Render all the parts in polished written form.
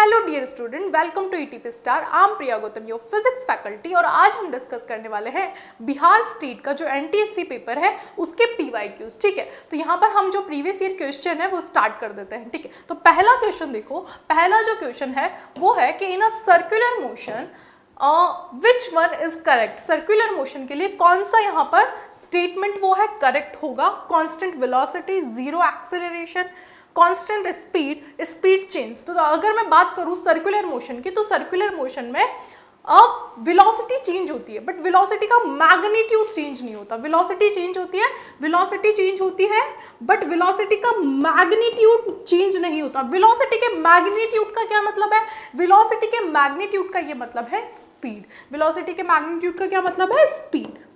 Hello dear student, welcome to ETP star. I am Priya Gautam, your physics faculty. और आज हम discuss करने वाले हैं बिहार स्टेट का जो एनटीएससी पेपर है उसके पीवाईक्यूज। ठीक है, तो यहाँ पर हम जो प्रीवियस ईयर क्वेश्चन है वो स्टार्ट कर देते हैं। ठीक है, तो पहला क्वेश्चन देखो, पहला जो क्वेश्चन है वो है कि in a circular motion which one is correct. Circular motion के लिए कौन सा यहाँ पर स्टेटमेंट वो है करेक्ट होगा। Constant velocity, zero acceleration, constant speed, speed change. तो अगर मैं बात करूं सर्कुलर मोशन की, तो सर्कुलर मोशन में वेलोसिटी चेंज होती है, बट वेलोसिटी का मैग्नीट्यूड चेंज नहीं होता। वेलोसिटी चेंज होती है, वेलोसिटी चेंज होती है, बट वेलोसिटी का मैग्नीट्यूड चेंज नहीं होता। वेलोसिटी के मैग्नीट्यूड का क्या मतलब है? वेलोसिटी के मैग्नीट्यूड का ये मतलब है स्पीड। वेलोसिटी के मैग्नीट्यूड का क्या मतलब है? स्पीड।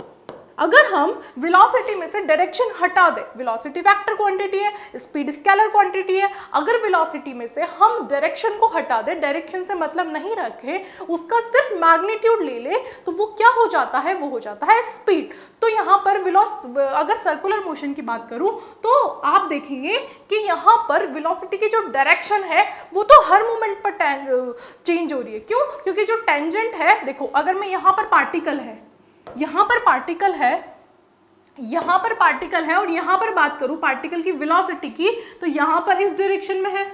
अगर हम वेलोसिटी में से डायरेक्शन हटा दें, वेलोसिटी वेक्टर क्वांटिटी है, स्पीड स्केलर क्वांटिटी है, अगर वेलोसिटी में से हम डायरेक्शन को हटा दें, डायरेक्शन से मतलब नहीं रखे, उसका सिर्फ मैग्नीट्यूड ले ले, तो वो क्या हो जाता है? वो हो जाता है स्पीड। तो यहाँ पर अगर सर्कुलर मोशन की बात करूं तो आप देखेंगे कि यहाँ पर वेलोसिटी की जो डायरेक्शन है वो तो हर मोमेंट पर चेंज हो रही है। क्यों? क्योंकि जो टेंजेंट है, देखो अगर मैं यहाँ पर पार्टिकल है, यहाँ पर पार्टिकल है, यहाँ पर पार्टिकल है, और यहाँ पर बात करूं पार्टिकल की वेलोसिटी की, तो यहाँ पर इस डायरेक्शन में है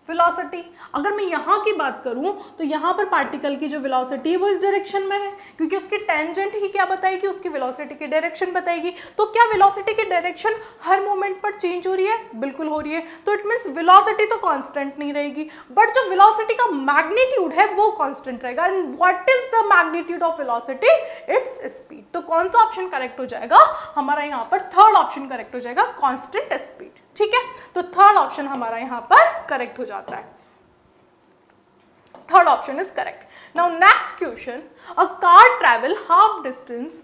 वेलोसिटी। अगर मैं यहाँ की बात करूं तो यहाँ पर पार्टिकल की जो वेलोसिटी है वो इस डायरेक्शन में है, क्योंकि उसकी टेंजेंट ही क्या बताएगी? उसकी वेलोसिटी की डायरेक्शन बताएगी। तो क्या वेलोसिटी की डायरेक्शन हर मोमेंट पर चेंज हो रही है? बिल्कुल हो रही है। तो इट मीन्स वेलोसिटी तो कांस्टेंट नहीं रहेगी, बट जो वेलोसिटी का मैग्नीट्यूड है वो कांस्टेंट रहेगा। And what is the magnitude of velocity? Its speed. तो कौन सा ऑप्शन करेक्ट हो जाएगा? हमारा यहाँ पर थर्ड ऑप्शन करेक्ट हो जाएगा, कांस्टेंट स्पीड। ठीक है, तो थर्ड ऑप्शन हमारा यहाँ पर करेक्ट हो जाता है। Third option is correct. Now next question, a car travel half distance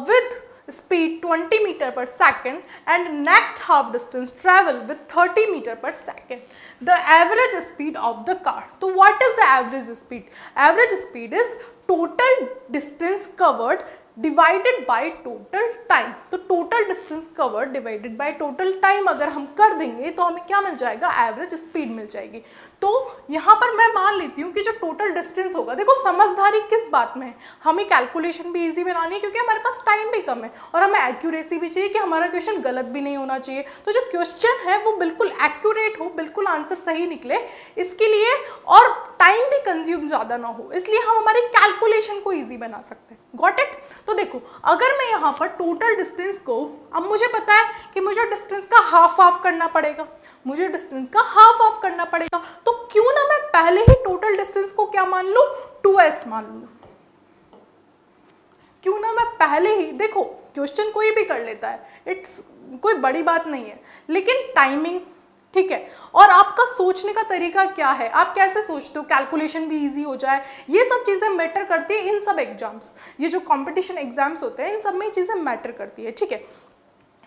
with speed 20 meter per second and next half distance travel with 30 meter per second. The average speed of the car. So what is the average speed? Average speed is total distance covered divided by total time. तो total distance covered divided by total time अगर हम कर देंगे तो हमें क्या मिल जाएगा? Average speed मिल जाएगी। तो यहाँ पर मैं मान लेती हूँ कि जो टोटल डिस्टेंस होगा, देखो समझदारी किस बात में है, हमें कैलकुलेशन भी इजी बनानी है क्योंकि हमारे पास टाइम भी कम है, और हमें एक्यूरेसी भी चाहिए कि हमारा क्वेश्चन गलत भी नहीं होना चाहिए। तो जो क्वेश्चन है वो बिल्कुल एक्यूरेट हो, बिल्कुल आंसर सही निकले, इसके लिए और टाइम भी कंज्यूम ज़्यादा ना हो, इसलिए हम हमारी कैलकुलेशन को ईजी बना सकते हैं। Got it? तो देखो अगर मैं यहाँ पर टोटल डिस्टेंस को, अब मुझे पता है कि मुझे डिस्टेंस का हाफ करना पड़ेगा, मुझे डिस्टेंस का हाफ करना पड़ेगा, तो क्यों ना मैं पहले ही टोटल डिस्टेंस को क्या मान लूं? 2s मान लूं। क्यों ना मैं पहले ही, देखो क्वेश्चन कोई भी कर लेता है, इट्स कोई बड़ी बात नहीं है, लेकिन टाइमिंग, ठीक है, और आपका सोचने का तरीका क्या है, आप कैसे सोचते हो, कैलकुलेशन भी इजी हो जाए, ये सब चीज़ें मैटर करती है इन सब एग्जाम्स। ये जो कंपटीशन एग्जाम्स होते हैं इन सब में ये चीज़ें मैटर करती है। ठीक है,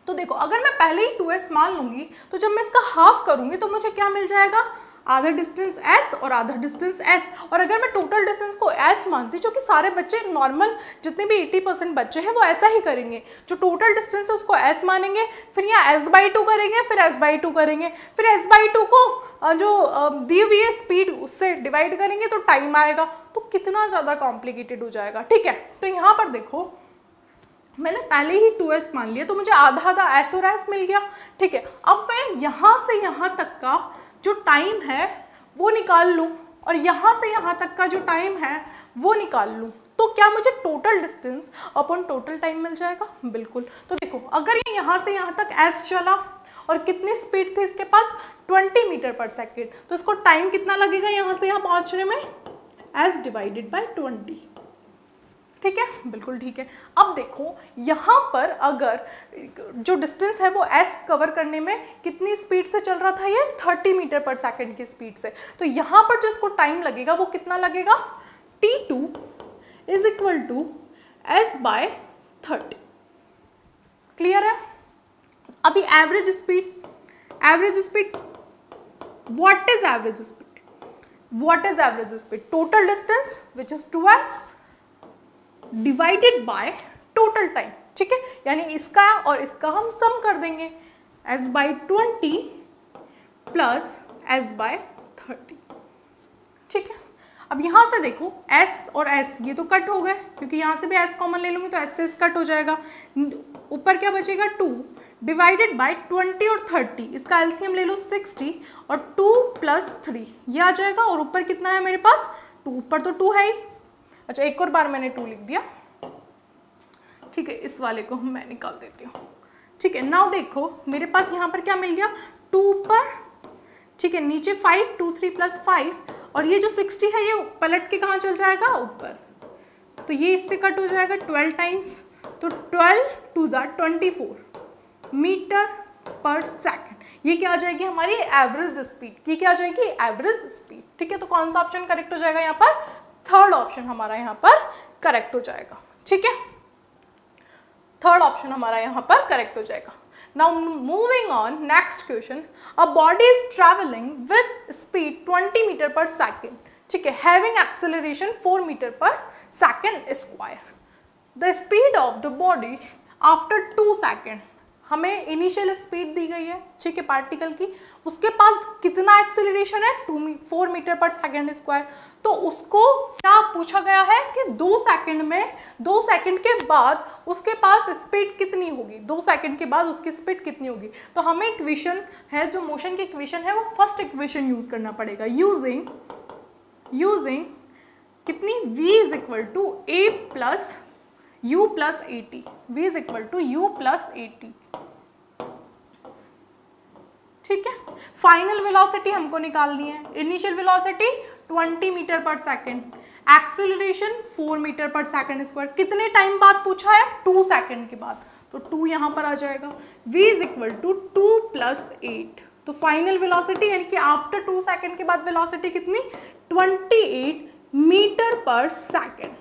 तो देखो अगर मैं पहले ही 2s मान लूंगी तो जब मैं इसका हाफ करूंगी तो मुझे क्या मिल जाएगा? आधा डिस्टेंस s और आधा डिस्टेंस s। और अगर मैं टोटल डिस्टेंस को s मानती, जो कि सारे बच्चे नॉर्मल जितने भी 80% बच्चे हैं वो ऐसा ही करेंगे, जो टोटल डिस्टेंस है उसको s मानेंगे, फिर यहाँ s/2 करेंगे, फिर s/2 करेंगे, फिर s/2 को जो दी हुई है स्पीड उससे डिवाइड करेंगे तो टाइम आएगा। तो कितना ज़्यादा कॉम्प्लिकेटेड हो जाएगा। ठीक है, तो यहाँ पर देखो मैंने पहले ही 2s मान लिया तो मुझे आधा s और s मिल गया। ठीक है, अब मैं यहाँ से यहाँ तक का जो टाइम है वो निकाल लूँ, और यहाँ से यहाँ तक का जो टाइम है वो निकाल लूँ, तो क्या मुझे total distance upon total time मिल जाएगा? बिल्कुल। तो देखो अगर ये यहाँ से यहाँ तक s चला और कितनी स्पीड थी इसके पास? 20 मीटर पर सेकेंड, तो इसको टाइम कितना लगेगा यहाँ से यहाँ पहुँचने में? s divided by 20। ठीक है, बिल्कुल ठीक है। अब देखो यहाँ पर अगर जो डिस्टेंस है वो s कवर करने में कितनी स्पीड से चल रहा था? ये 30 मीटर पर सेकंड की स्पीड से। तो यहाँ पर जो इसको टाइम लगेगा वो कितना लगेगा? t2 is equal to s/30। Clear है? अभी average speed what is average speed? What is average speed? Total distance which is 2s divided by total time. ठीक है, यानी इसका और इसका हम सम कर देंगे, s/20 प्लस s/30। ठीक है। अब यहाँ से देखो s और s ये तो कट हो गए, क्योंकि यहाँ से भी s कॉमन ले लूँगी तो s से कट हो जाएगा। ऊपर क्या बचेगा 2 डिवाइडेड बाय 20 और 30, इसका एलसीएम ले लो 60 और 2 + 3 ये आ जाएगा। और ऊपर कितना है मेरे पास 2, ऊपर तो 2 है ही। अच्छा एक और बार मैंने 2 लिख दिया, ठीक है। इस वाले को मैं निकाल देती हूँ, ठीक है। नाउ देखो मेरे पास यहाँ पर क्या मिल गया 2 ऊपर, ठीक है, नीचे 5 2 3 + 5 और ये जो 60 है ये पलट के कहाँ चल जाएगा ऊपर, तो ये इससे कट हो जाएगा 12 टाइम्स, तो 12 2 = 24 मीटर पर सेकंड। ये क्या आ जाएगी हमारी एवरेज स्पीड, ये क्या आ जाएगी एवरेज स्पीड, ठीक है। तो कौन सा ऑप्शन करेक्ट हो जाएगा यहाँ पर, थर्ड ऑप्शन हमारा यहाँ पर करेक्ट हो जाएगा, ठीक है। थर्ड ऑप्शन हमारा यहाँ पर करेक्ट हो जाएगा। Now moving on, next question. A body is traveling with speed 20 meter per second, ठीक है, having acceleration 4 meter per second square. The speed of the body after 2 seconds. हमें इनिशियल स्पीड दी गई है, ठीक है, पार्टिकल की, उसके पास कितना एक्सेलरेशन है 4 मीटर पर सेकेंड स्क्वायर। तो उसको क्या पूछा गया है कि 2 सेकंड में, 2 सेकंड के बाद उसके पास स्पीड कितनी होगी, 2 सेकंड के बाद उसकी स्पीड कितनी होगी। तो हमें इक्वेशन है, जो मोशन की इक्वेशन है वो फर्स्ट इक्वेशन यूज करना पड़ेगा, यूजिंग कितनी v = a + u + at, v = u + at, ठीक है। फाइनल वेलोसिटी हमको निकालनी है, initial velocity 20 metre per second, acceleration 4 metre per second square, कितने टाइम बाद पूछा है 2 सेकेंड के बाद, तो 2 यहाँ पर आ जाएगा। v = 2 + 8, तो फाइनल वेलोसिटी यानी कि आफ्टर 2 सेकेंड के बाद वेलोसिटी कितनी 28 metre per second,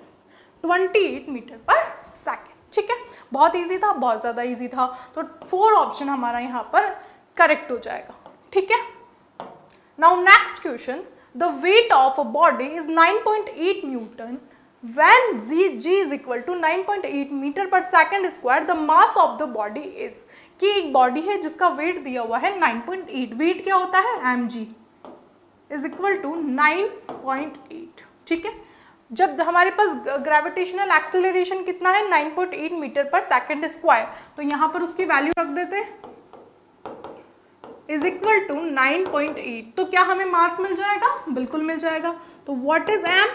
28 metre per second, ठीक है। बहुत इजी था, बहुत ज़्यादा इजी था, तो 4 ऑप्शन हमारा यहाँ पर करेक्ट हो जाएगा, ठीक है। Now next question, the weight of a body is 9.8 newton when g = 9.8 metre per second square, the mass of the body is, कि एक बॉडी है जिसका वेट दिया हुआ है 9.8, वेट क्या होता है mg = 9.8, ठीक है। जब हमारे पास ग्रेविटेशनल एक्सेलरेशन कितना है 9.8 मीटर पर सेकेंड स्क्वायर, तो यहाँ पर उसकी वैल्यू रख देते हैं = 9.8, तो क्या हमें मास मिल जाएगा, बिल्कुल मिल जाएगा। तो what is m,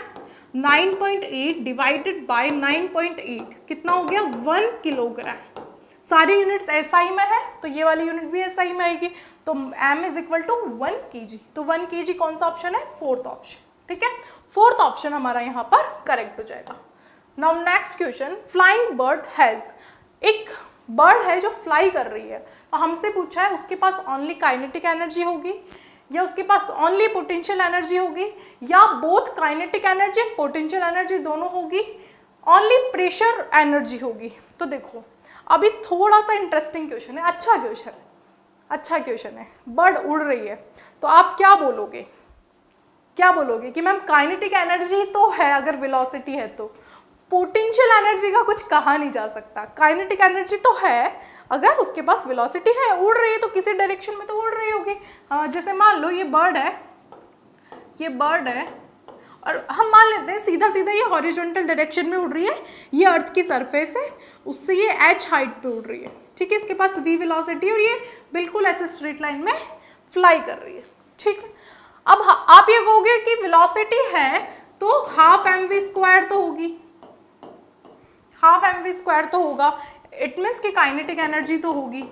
9.8 divided by 9.8 कितना हो गया 1 किलोग्राम। सारी यूनिट्स एसआई में है तो ये वाली यूनिट भी एसआई में आएगी, तो m = 1 kg, तो 1 kg कौन सा ऑप्शन है, फोर्थ ऑप्शन, ठीक है। फोर्थ ऑप्शन हमारा यहाँ पर करेक्ट हो जाएगा। Now next question, flying bird has, एक बर्ड है जो फ्लाई कर रही है, हमसे पूछा है उसके पास ओनली काइनेटिक एनर्जी होगी या उसके पास ओनली पोटेंशियल एनर्जी होगी या both kinetic energy and potential energy दोनों होगी, ओनली प्रेशर एनर्जी होगी। तो देखो अभी थोड़ा सा इंटरेस्टिंग क्वेश्चन है, अच्छा क्वेश्चन है। बर्ड उड़ रही है तो आप क्या बोलोगे कि मैम काइनेटिक एनर्जी तो है अगर वेलोसिटी है, तो पोटेंशियल एनर्जी का कुछ कहा नहीं जा सकता, काइनेटिक एनर्जी तो है अगर उसके पास वेलोसिटी है, उड़ रही है तो किसी डायरेक्शन में तो उड़ रही होगी। जैसे मान लो ये बर्ड है और हम मान लेते हैं सीधा ये हॉरिजॉन्टल डायरेक्शन में उड़ रही है, ये अर्थ की सरफेस है, उससे ये h हाइट पे उड़ रही है, ठीक है। इसके पास v वेलोसिटी और ये बिल्कुल ऐसे स्ट्रेट लाइन में फ्लाई कर रही है, ठीक है। अब आप ये कहोगे कि वेलोसिटी है तो हाफ mv² तो होगी, हाफ mv² तो होगा, इट मीन्स कि काइनेटिक एनर्जी तो होगी।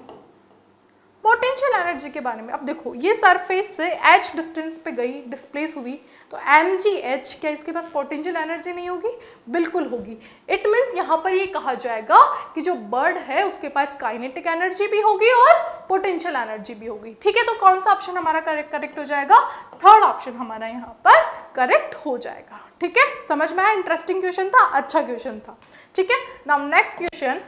पोटेंशियल एनर्जी के बारे में अब देखो, ये सरफेस से h डिस्टेंस पे गई, डिस्प्लेस हुई, तो mgh, क्या इसके पास पोटेंशियल एनर्जी नहीं होगी, बिल्कुल होगी। इट मीन्स यहाँ पर ये कहा जाएगा कि जो बर्ड है उसके पास काइनेटिक एनर्जी भी होगी और पोटेंशियल एनर्जी भी होगी, ठीक है। तो कौन सा ऑप्शन हमारा करेक्ट हो जाएगा, थर्ड ऑप्शन हमारा यहाँ पर करेक्ट हो जाएगा, ठीक है। समझ में आया, इंटरेस्टिंग क्वेश्चन था, अच्छा क्वेश्चन था, ठीक है। Now next question,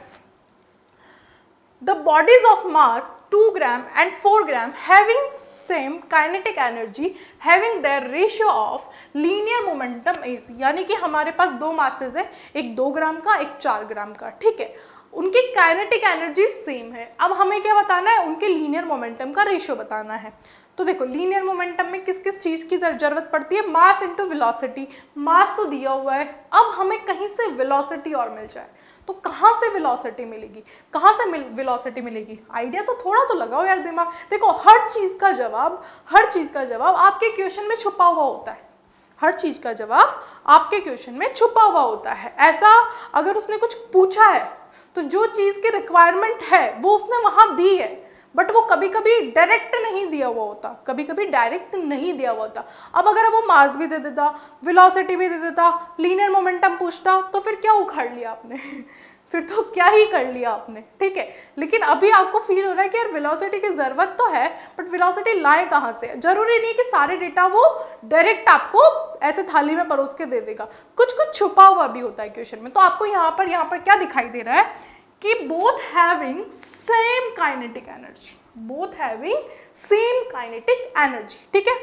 the bodies of mass 2 gram and 4 gram having same kinetic energy having their ratio of linear momentum is, यानी कि हमारे पास दो मासेस है, एक 2 ग्राम का एक 4 ग्राम का, ठीक है। उनकी काइनेटिक एनर्जी सेम है। अब हमें क्या बताना है, उनके लीनियर मोमेंटम का रेशियो बताना है। तो देखो लीनियर मोमेंटम में किस किस चीज की जरूरत पड़ती है, मास इनटू वेलोसिटी। मास तो दिया हुआ है, अब हमें कहीं से वेलोसिटी और मिल जाए, तो कहाँ से वेलोसिटी मिलेगी, कहाँ से वेलोसिटी मिलेगी, आइडिया तो थोड़ा तो लगाओ यार दिमाग। देखो हर चीज का जवाब आपके क्वेश्चन में छुपा हुआ होता है, हर चीज का जवाब आपके क्वेश्चन में छुपा हुआ होता है। ऐसा अगर उसने कुछ पूछा है तो जो चीज की रिक्वायरमेंट है वो उसने वहां दी है, बट वो कभी कभी डायरेक्ट नहीं दिया हुआ होता, कभी कभी डायरेक्ट नहीं दिया हुआ होता। अब अगर वो मास भी दे देता, वेलोसिटी भी दे देता, लीनियर मोमेंटम पूछता, तो फिर क्या उखाड़ लिया आपने फिर तो क्या ही कर लिया आपने, ठीक है। लेकिन अभी आपको फील हो रहा है कि यार वेलोसिटी की जरूरत तो है, बट वेलोसिटी लाए कहाँ से। जरूरी नहीं कि सारे डेटा वो डायरेक्ट आपको ऐसे थाली में परोस के दे देगा, कुछ कुछ छुपा हुआ भी होता है क्वेश्चन में। तो आपको यहाँ पर क्या दिखाई दे रहा है कि both having same kinetic energy, both having same kinetic energy, ठीक है।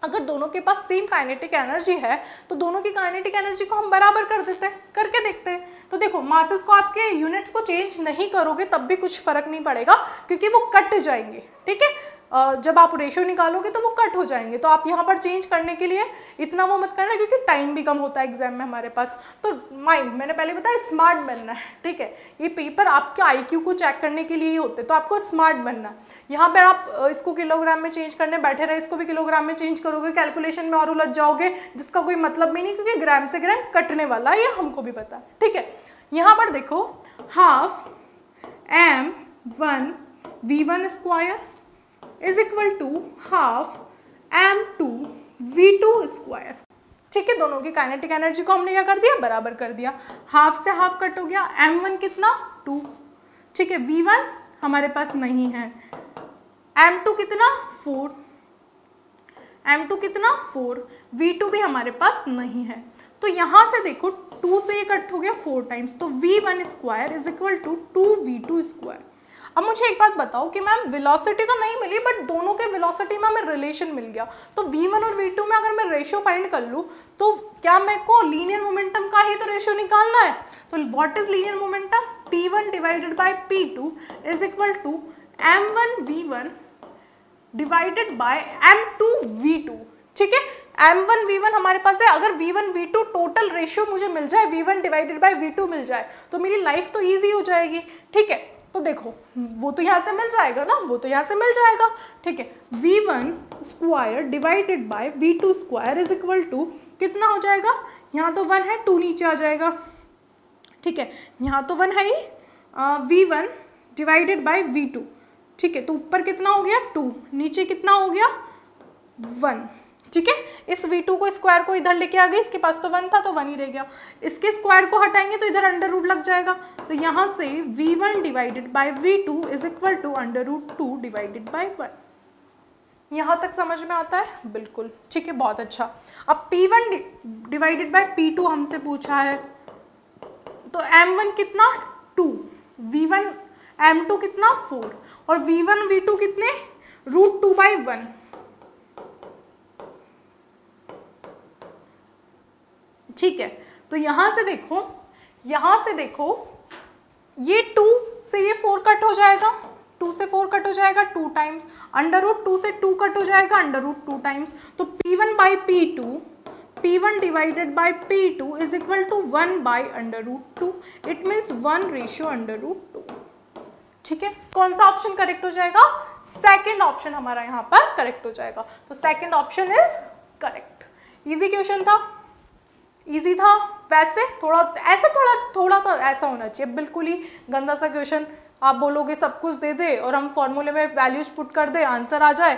अगर दोनों के पास सेम काइनेटिक एनर्जी है तो दोनों की काइनेटिक एनर्जी को हम बराबर कर देते हैं, करके देखते हैं। तो देखो मासेस को आपके यूनिट्स को चेंज नहीं करोगे तब भी कुछ फर्क नहीं पड़ेगा, क्योंकि वो कट जाएंगे, ठीक है। जब आप रेशियो निकालोगे तो वो कट हो जाएंगे। तो आप यहाँ पर चेंज करने के लिए इतना वो मत करना, क्योंकि टाइम भी कम होता है एग्जाम में हमारे पास। तो माइंड, मैंने पहले बताया स्मार्ट बनना है, ठीक है। ये पेपर आपके आईक्यू को चेक करने के लिए ही होते हैं, तो आपको स्मार्ट बनना है। यहाँ पर आप इसको किलोग्राम में चेंज करने बैठे रहे, इसको भी किलोग्राम में चेंज करोगे, कैलकुलेशन में और उलझ जाओगे, जिसका कोई मतलब भी नहीं, क्योंकि ग्राम से ग्राम कटने वाला है, ये हमको भी पता है, ठीक है। यहाँ पर देखो half m1 v1 square is equal to half m2 v2 square, ठीक है। दोनों की काइनेटिक एनर्जी को हमने क्या कर दिया, बराबर कर दिया। हाफ से हाफ कट हो गया, m1 कितना 2, ठीक है। v1 हमारे पास नहीं है, m2 कितना 4, m2 कितना 4, v2 भी हमारे पास नहीं है। तो यहाँ से देखो 2 से ये कट हो गया 4 टाइम्स, तो v1 square is equal to 2v2 square. अब मुझे एक बात बताओ कि मैम वेलोसिटी तो नहीं मिली, बट दोनों के वेलोसिटी में हमें रिलेशन मिल गया। तो v1 और v2 में अगर मैं रेशियो फाइंड कर लूँ तो क्या मेरे को लीनियर मोमेंटम का ही तो रेशियो निकालना है। तो what is linear momentum, p1 divided by p2 is equal to m1 v1 divided by m2 v2, ठीक है। m1 v1 हमारे पास है, अगर v1 v2 टोटल रेशियो मुझे मिल जाए, v1 डिवाइडेड बाय v2 मिल जाए, तो मेरी लाइफ तो इजी हो जाएगी, ठीक है। तो देखो वो तो यहाँ से मिल जाएगा ना, वो तो यहाँ से मिल जाएगा, ठीक है। v1 square divided by v2 square is equal to कितना हो जाएगा, यहाँ तो 1 है, 2 नीचे आ जाएगा, ठीक है। यहाँ तो 1 है ही, v1 डिवाइडेड बाय v2, ठीक है। तो ऊपर कितना हो गया 2, नीचे कितना हो गया 1, ठीक है। इस v2 को स्क्वायर को इधर लेके आ गए, इसके पास तो 1 था तो 1 ही रह गया। इसके स्क्वायर को हटाएंगे तो इधर अंडर रूट लग जाएगा, तो यहाँ से v1 divided by v2 is equal to under root 2 divided by 1। यहाँ तक समझ में आता है, बिल्कुल ठीक है, बहुत अच्छा। अब p1 डिवाइडेड बाय p2 हमसे पूछा है, तो m1 कितना 2, v1 m2 कितना 4 और v1 v2 कितने √2/1, ठीक है। तो यहाँ से देखो ये 2 से ये 4 कट हो जाएगा, 2 से 4 कट हो जाएगा 2 टाइम्स, अंडर रूट 2 से 2 कट हो जाएगा अंडर रूट 2 टाइम्स। तो p1 by p2, p1 divided by p2 is equal to 1 by under root 2, it means 1 ratio under root 2, ठीक है। कौन सा ऑप्शन करेक्ट हो जाएगा, सेकंड ऑप्शन हमारा यहाँ पर करेक्ट हो जाएगा। तो second option is correct. Easy question था, इजी था, वैसे थोड़ा तो ऐसा होना चाहिए, बिल्कुल ही गंदा सा क्वेश्चन आप बोलोगे सब कुछ दे दे और हम फॉर्मूले में वैल्यूज पुट कर दे आंसर आ जाए,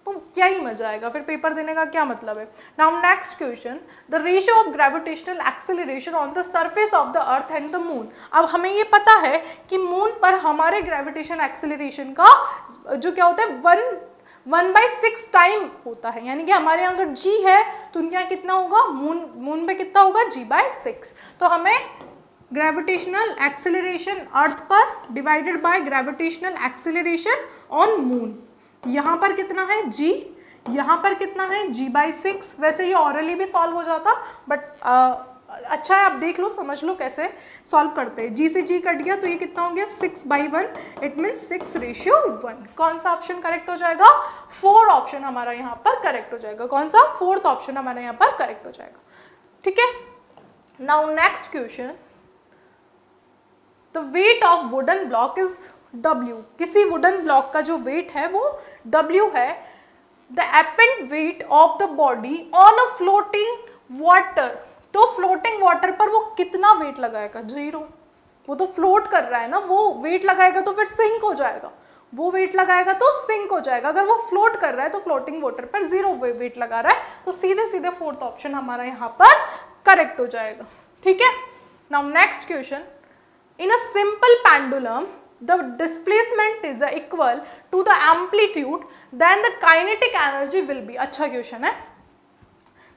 तो क्या ही मजा आएगा, फिर पेपर देने का क्या मतलब है। Now next question, the ratio of gravitational acceleration on the surface of the earth and the moon. अब हमें ये पता है कि मून पर हमारे ग्रेविटेशन एक्सेलरेशन का जो क्या होता है 1/6 टाइम होता है, यानी कि हमारे यहाँ अगर g है तो उनके यहाँ कितना होगा, मून पे कितना होगा g/6। तो हमें ग्रेविटेशनल एक्सेलरेशन अर्थ पर divided by gravitational acceleration on moon, यहाँ पर कितना है g, यहाँ पर कितना है g/6। वैसे ये ऑरली भी सॉल्व हो जाता, बट अच्छा है, आप देख लो, समझ लो कैसे सॉल्व करते हैं। जी से जी कट गया तो ये कितना हो गया 6/1, इट मीन्स 6:1। कौन सा ऑप्शन करेक्ट हो जाएगा? 4 ऑप्शन हमारा यहाँ पर करेक्ट हो जाएगा। कौन सा? 4th ऑप्शन हमारा यहाँ पर करेक्ट हो जाएगा। ठीक है, now next question, the weight of wooden block is W। किसी वुडन ब्लॉक का जो वेट है वो W है। The apparent weight of the body on a floating water, तो फ्लोटिंग वाटर पर वो कितना वेट लगाएगा? 0। वो तो फ्लोट कर रहा है ना, वो वेट लगाएगा तो फिर सिंक हो जाएगा, वो वेट लगाएगा तो सिंक हो जाएगा। अगर वो फ्लोट कर रहा है तो फ्लोटिंग वाटर पर 0 वेट लगा रहा है, तो सीधे सीधे 4th ऑप्शन हमारा यहाँ पर करेक्ट हो जाएगा। ठीक है, now next question, in a simple pendulum the displacement is equal to the amplitude, then the kinetic energy will be। अच्छा क्वेश्चन है,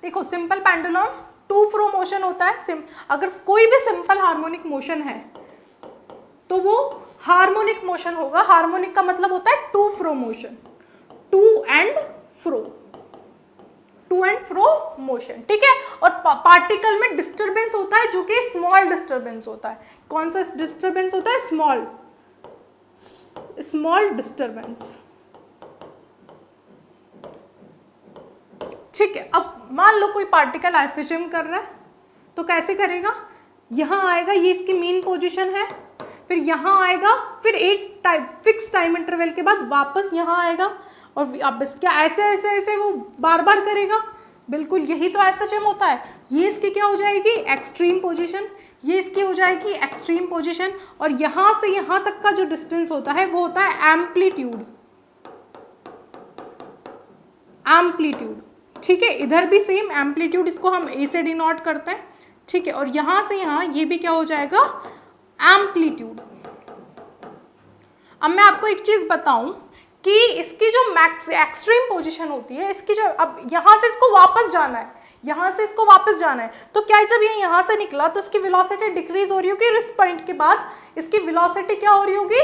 देखो simple pendulum to fro motion होता है। अगर कोई भी सिंपल हार्मोनिक मोशन है तो वो हार्मोनिक मोशन होगा। हार्मोनिक का मतलब होता है to fro motion, to and fro motion. ठीक है, और पार्टिकल में डिस्टर्बेंस होता है जो कि स्मॉल डिस्टर्बेंस होता है। कौन सा डिस्टर्बेंस होता है? Small disturbance. ठीक है, अब मान लो कोई पार्टिकल ऐसे जम कर रहा है तो कैसे करेगा? यहाँ आएगा, ये इसकी मीन पोजीशन है, फिर यहाँ आएगा, फिर एक फिक्स टाइम इंटरवल के बाद वापस यहाँ आएगा, और अब क्या ऐसे ऐसे ऐसे वो बार बार करेगा। बिल्कुल यही तो ऐसा जम होता है। ये इसकी क्या हो जाएगी? एक्सट्रीम पोजीशन, ये इसकी हो जाएगी एक्सट्रीम पोजीशन, और यहाँ से यहाँ तक का जो डिस्टेंस होता है वो होता है एम्पलीट्यूड। ठीक है, इधर भी सेम एम्पलीट्यूड, इसको हम ए से डिनोट करते हैं। ठीक है, और यहाँ से यहाँ ये भी क्या हो जाएगा? एम्पलीट्यूड। अब मैं आपको एक चीज बताऊं कि इसकी जो मैक्स एक्सट्रीम पोजीशन होती है, इसकी जो, अब यहाँ से इसको वापस जाना है, यहाँ से इसको वापस जाना है, तो क्या जब ये यहाँ से निकला तो इसकी वेलोसिटी डिक्रीज हो रही होगी, इस पॉइंट के बाद इसकी वेलोसिटी क्या हो रही होगी?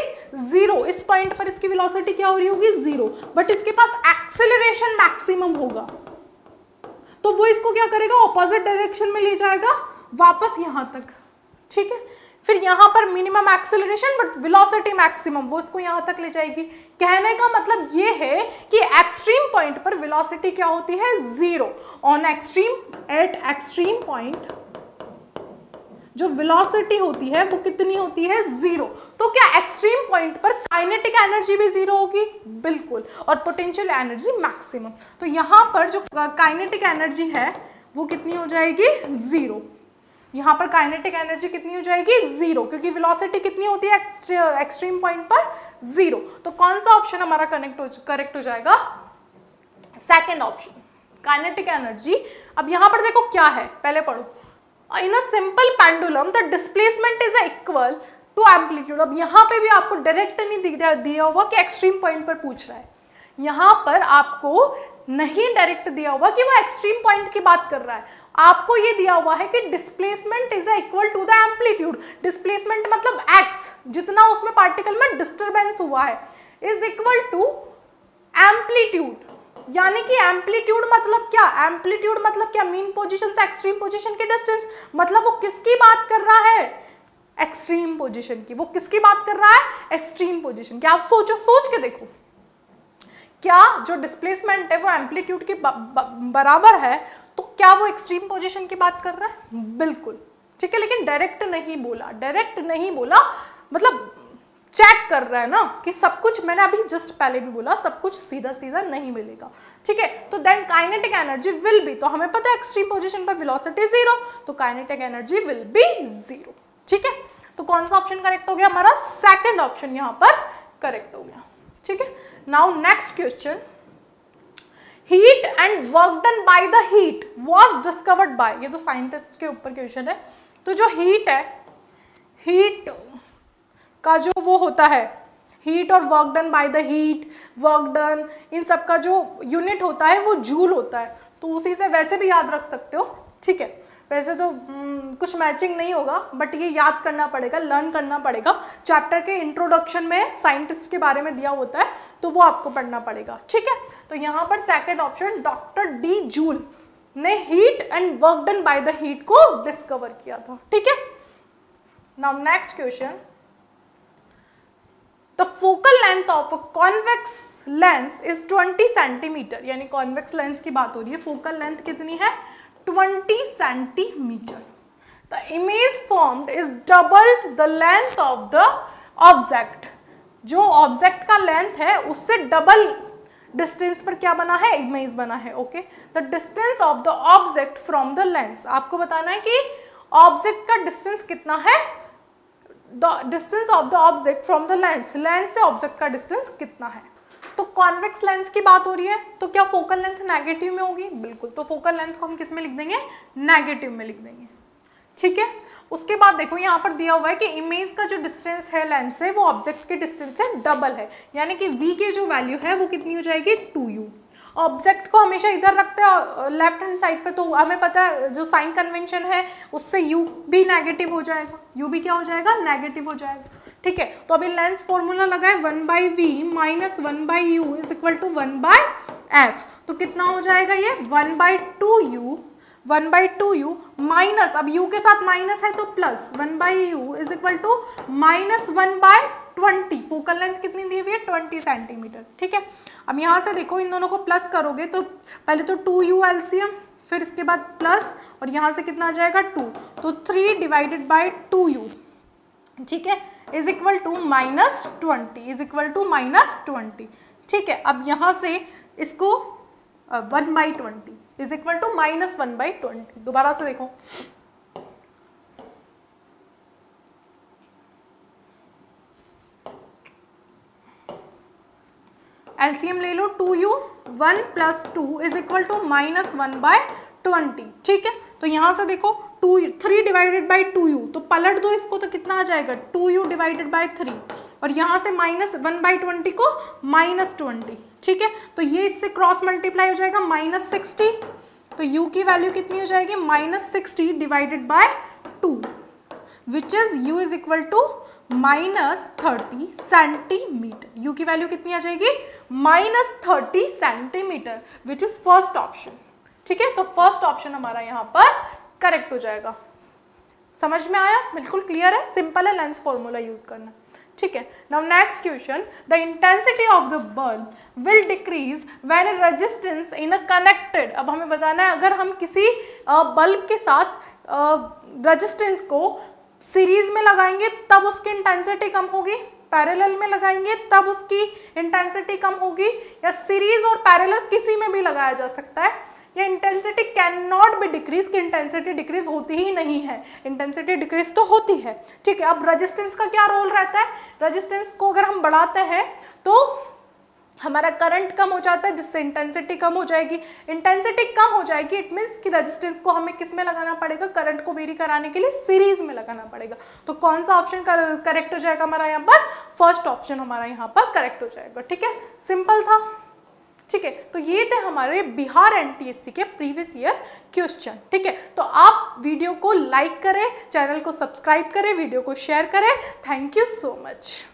0। इस पॉइंट पर इसकी वेलोसिटी क्या हो रही होगी? 0। बट इसके पास एक्सेलरेशन मैक्सिमम होगा, तो वो इसको क्या करेगा? ऑपोजिट डायरेक्शन में ले जाएगा वापस यहाँ तक। ठीक है, फिर यहाँ पर minimum acceleration but velocity maximum, वो इसको यहाँ तक ले जाएगी। कहने का मतलब ये है कि एक्सट्रीम पॉइंट पर वेलोसिटी क्या होती है? 0। On extreme, eight extreme point जो वेलोसिटी होती है वो कितनी होती है? 0। तो क्या एक्सट्रीम पॉइंट पर काइनेटिक एनर्जी भी 0 होगी? बिल्कुल, और पोटेंशियल एनर्जी मैक्सिमम। तो यहाँ पर जो काइनेटिक एनर्जी है वो कितनी हो जाएगी? 0। यहाँ पर काइनेटिक एनर्जी कितनी हो जाएगी? 0, क्योंकि वेलोसिटी कितनी होती है एक्सट्रीम पॉइंट पर? 0। तो कौन सा ऑप्शन हमारा करेक्ट हो जाएगा? Second option, kinetic energy. अब यहाँ पर देखो क्या है, पहले पढ़ो। In a simple pendulum the displacement is equal to amplitude. अब यहाँ पे भी आपको डायरेक्ट नहीं दिया हुआ कि एक्सट्रीम पॉइंट पर पूछ रहा है, यहाँ पर आपको नहीं डायरेक्ट दिया हुआ कि वो एक्सट्रीम पॉइंट की बात कर रहा है, आपको ये दिया हुआ है कि displacement is equal to the amplitude. Displacement मतलब एक्स, जितना उसमें पार्टिकल में डिस्टर्बेंस हुआ है, इज इक्वल टू एम्पलीट्यूड। यानी कि एम्पलीट्यूड मतलब क्या? एम्पलीट्यूड मतलब क्या? मीन पोजीशन से एक्सट्रीम पोजीशन के डिस्टेंस। मतलब वो किसकी बात कर रहा है? एक्सट्रीम पोजीशन की। वो किसकी बात कर रहा है? एक्सट्रीम पोजीशन की। आप सोचो, सोच के देखो, क्या जो डिस्प्लेसमेंट है वो एम्पलीट्यूड के बराबर है, तो क्या वो एक्सट्रीम पोजीशन की बात कर रहा है? बिल्कुल। ठीक है, लेकिन डायरेक्ट नहीं बोला, डायरेक्ट नहीं बोला, मतलब चेक कर रहा है ना कि सब कुछ, मैंने अभी जस्ट पहले भी बोला, सब कुछ सीधा सीधा नहीं मिलेगा। ठीक है, तो then kinetic energy will be, तो हमें पता है एक्सट्रीम पोजीशन पर वेलोसिटी 0, तो काइनेटिक एनर्जी विल बी 0। ठीक है, तो कौन सा ऑप्शन करेक्ट हो गया हमारा? सेकंड ऑप्शन यहाँ पर करेक्ट हो गया। ठीक है, now next question, heat and work done by the heat was discovered by, ये तो साइंटिस्ट के ऊपर क्वेश्चन है। तो जो हीट है, हीट का जो वो होता है, हीट और work done by the heat, work done, इन सब का जो यूनिट होता है वो जूल होता है, तो उसी से वैसे भी याद रख सकते हो। ठीक है, वैसे तो कुछ मैचिंग नहीं होगा, बट ये याद करना पड़ेगा, लर्न करना पड़ेगा। चैप्टर के इंट्रोडक्शन में साइंटिस्ट के बारे में दिया होता है, तो वो आपको पढ़ना पड़ेगा। ठीक है, तो यहाँ पर second option doctor D Joule ने heat and work done by the heat को डिस्कवर किया था, ठीक है। Now next question, the focal length of a convex lens is 20 centimetre, यानी कॉन्वेक्स लेंस की बात हो रही है, फोकल लेंथ कितनी है 20 centimetre. The image formed is double the length of the object, जो ऑब्जेक्ट का लेंथ है उससे डबल डिस्टेंस पर क्या बना है, इमेज बना है, okay. The distance of the object from the lens, आपको बताना है कि ऑब्जेक्ट का डिस्टेंस कितना है, the distance of the object from the lens, lens से ऑब्जेक्ट का डिस्टेंस कितना है। तो कॉन्वेक्स लेंस की बात हो रही है, तो क्या फोकल लेंथ नेगेटिव में होगी, बिल्कुल, तो फोकल लेंथ को हम किस में लिख देंगे, नेगेटिव में लिख देंगे, ठीक है। उसके बाद देखो यहाँ पर दिया हुआ है कि इमेज का जो डिस्टेंस है लेंस से वो ऑब्जेक्ट के डिस्टेंस से डबल है, यानी कि v की जो वैल्यू है वो कितनी हो जाएगी 2u। ऑब्जेक्ट को हमेशा इधर रखते हैं लेफ्ट हैंड साइड पे, तो हमें पता है जो साइन कन्वेंशन है उससे u भी नेगेटिव हो जाएगा, u भी क्या हो जाएगा, नेगेटिव हो जाएगा, ठीक है। तो अभी लेंस फॉर्मूला लगा है 1/v minus 1/u is equal to 1/f, तो कितना हो जाएगा ये 1/2u माइनस, अब u के साथ माइनस है तो plus 1/u is equal to minus 1/20। Focal length कितनी दी हुई है 20 सेंटीमीटर, ठीक है। अब यहाँ से देखो इन दोनों को प्लस करोगे तो पहले तो 2u एलसीएम, फिर इसके बाद प्लस, और यहाँ से कितना आ जाएगा 2, तो 3 डिवाइडेड बाई 2u, ठीक है, is equal to -20, is equal to -20, ठीक है। अब यहाँ से इसको 1/20 इज इक्वल टू -1/20, दोबारा से देखो, एलसीएम ले लो 2u, 1 + 2 इज इक्वल टू -1/20, ठीक है। तो यहाँ से देखो 3 डिवाइडेड बाई 2u, तो पलट दो इसको तो कितना आ जाएगा 2u डिवाइडेड बाई 3, और यहाँ से -1/20 को -20, ठीक है। तो ये इससे क्रॉस मल्टीप्लाई हो जाएगा -60, तो u की वैल्यू कितनी हो जाएगी -60 divided by 2, which is u is equal to -30 centimetre. u की वैल्यू कितनी आ जाएगी -30 centimetre, which is first option, ठीक है। तो फर्स्ट ऑप्शन हमारा यहाँ पर करेक्ट हो जाएगा। समझ में आया, बिल्कुल क्लियर है, सिंपल है लेंस फॉर्मूला यूज करना, ठीक है। Now next question, the intensity of the bulb will decrease when resistance in a connected, अब हमें बताना है अगर हम किसी बल्ब के साथ रेजिस्टेंस को सीरीज में लगाएंगे तब उसकी इंटेंसिटी कम होगी, पैरेलल में लगाएंगे तब उसकी इंटेंसिटी कम होगी, या सीरीज और पैरेलल किसी में भी लगाया जा सकता है, या intensity can not be decrease, की इंटेंसिटी डिक्रीज होती ही नहीं है, इंटेंसिटी डिक्रीज तो होती है, ठीक है। अब रेजिस्टेंस का क्या रोल रहता है, रेजिस्टेंस को अगर हम बढ़ाते हैं तो हमारा करंट कम हो जाता है, जिससे इंटेंसिटी कम हो जाएगी, इंटेंसिटी कम हो जाएगी, इट मीन्स कि रेजिस्टेंस को हमें किस में लगाना पड़ेगा, करंट को वेरी कराने के लिए सीरीज में लगाना पड़ेगा। तो कौन सा ऑप्शन करेक्ट हो जाएगा हमारा यहाँ पर, फर्स्ट ऑप्शन हमारा यहाँ पर करेक्ट हो जाएगा, ठीक है, सिंपल था, ठीक है। तो ये थे हमारे बिहार एनटीएससी के प्रीवियस ईयर क्वेश्चन, ठीक है। तो आप वीडियो को लाइक करें, चैनल को सब्सक्राइब करें, वीडियो को शेयर करें, थैंक यू सो मच।